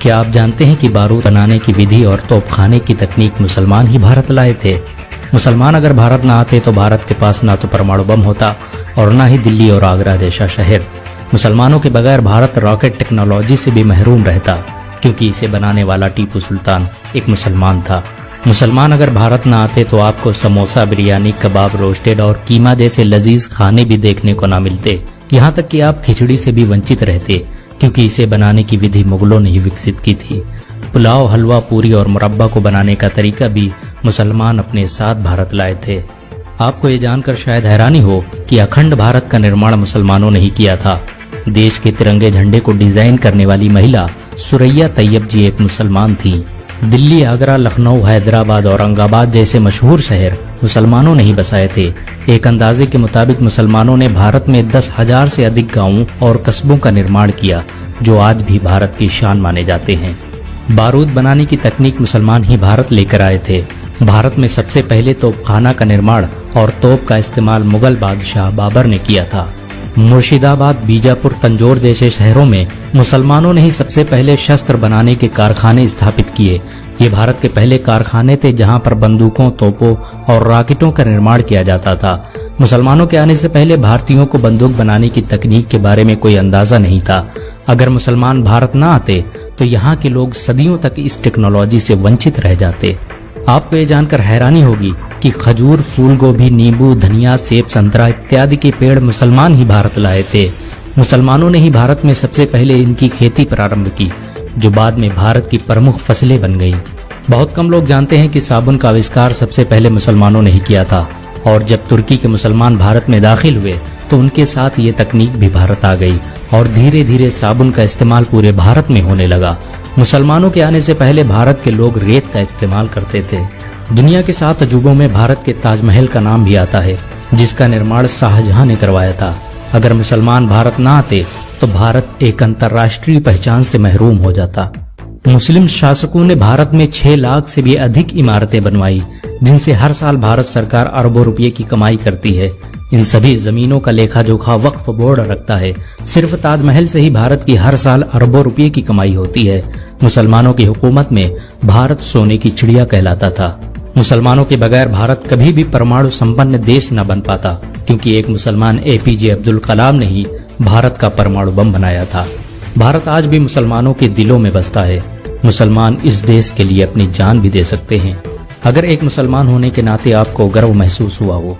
क्या आप जानते हैं कि बारूद बनाने की विधि और तोपखाने की तकनीक मुसलमान ही भारत लाए थे। मुसलमान अगर भारत न आते तो भारत के पास ना तो परमाणु बम होता और न ही दिल्ली और आगरा जैसा शहर। मुसलमानों के बगैर भारत रॉकेट टेक्नोलॉजी से भी महरूम रहता, क्योंकि इसे बनाने वाला टीपू सुल्तान एक मुसलमान था। मुसलमान अगर भारत न आते तो आपको समोसा, बिरयानी, कबाब, रोस्टेड और कीमा जैसे लजीज खाने भी देखने को न मिलते। यहाँ तक कि आप खिचड़ी से भी वंचित रहते, क्योंकि इसे बनाने की विधि मुगलों ने ही विकसित की थी। पुलाव, हलवा, पूरी और मुरब्बा को बनाने का तरीका भी मुसलमान अपने साथ भारत लाए थे। आपको ये जानकर शायद हैरानी हो कि अखंड भारत का निर्माण मुसलमानों ने ही किया था। देश के तिरंगे झंडे को डिजाइन करने वाली महिला सुरैया तैयब जी एक मुसलमान थी। दिल्ली, आगरा, लखनऊ, हैदराबाद, औरंगाबाद जैसे मशहूर शहर मुसलमानों ने ही बसाए थे। एक अंदाजे के मुताबिक मुसलमानों ने भारत में 10,000 से अधिक गांवों और कस्बों का निर्माण किया, जो आज भी भारत की शान माने जाते हैं। बारूद बनाने की तकनीक मुसलमान ही भारत लेकर आए थे। भारत में सबसे पहले तोपखाना का निर्माण और तोप का इस्तेमाल मुगल बादशाह बाबर ने किया था। मुर्शिदाबाद, बीजापुर, तंजौर जैसे शहरों में मुसलमानों ने ही सबसे पहले शस्त्र बनाने के कारखाने स्थापित किए। ये भारत के पहले कारखाने थे जहां पर बंदूकों, तोपों और रॉकेटों का निर्माण किया जाता था। मुसलमानों के आने से पहले भारतीयों को बंदूक बनाने की तकनीक के बारे में कोई अंदाजा नहीं था। अगर मुसलमान भारत न आते तो यहाँ के लोग सदियों तक इस टेक्नोलॉजी से वंचित रह जाते। आपको ये जानकर हैरानी होगी कि खजूर, फूल गोभी, नींबू, धनिया, सेब, संतरा इत्यादि के पेड़ मुसलमान ही भारत लाए थे। मुसलमानों ने ही भारत में सबसे पहले इनकी खेती प्रारंभ की, जो बाद में भारत की प्रमुख फसलें बन गईं। बहुत कम लोग जानते हैं कि साबुन का आविष्कार सबसे पहले मुसलमानों ने ही किया था, और जब तुर्की के मुसलमान भारत में दाखिल हुए तो उनके साथ ये तकनीक भी भारत आ गई और धीरे धीरे साबुन का इस्तेमाल पूरे भारत में होने लगा। मुसलमानों के आने से पहले भारत के लोग रेत का इस्तेमाल करते थे। दुनिया के 7 अजूबों में भारत के ताजमहल का नाम भी आता है, जिसका निर्माण शाहजहां ने करवाया था। अगर मुसलमान भारत न आते तो भारत एक अंतर्राष्ट्रीय पहचान से महरूम हो जाता। मुस्लिम शासकों ने भारत में 6 लाख से भी अधिक इमारतें बनवाई, जिनसे हर साल भारत सरकार अरबों रुपये की कमाई करती है। इन सभी जमीनों का लेखा जोखा वक्फ बोर्ड रखता है। सिर्फ ताजमहल से ही भारत की हर साल अरबों रुपये की कमाई होती है। मुसलमानों की हुकूमत में भारत सोने की चिड़िया कहलाता था। मुसलमानों के बगैर भारत कभी भी परमाणु संपन्न देश न बन पाता, क्योंकि एक मुसलमान APJ अब्दुल कलाम ने ही भारत का परमाणु बम बनाया था। भारत आज भी मुसलमानों के दिलों में बसता है। मुसलमान इस देश के लिए अपनी जान भी दे सकते हैं। अगर एक मुसलमान होने के नाते आपको गर्व महसूस हुआ हो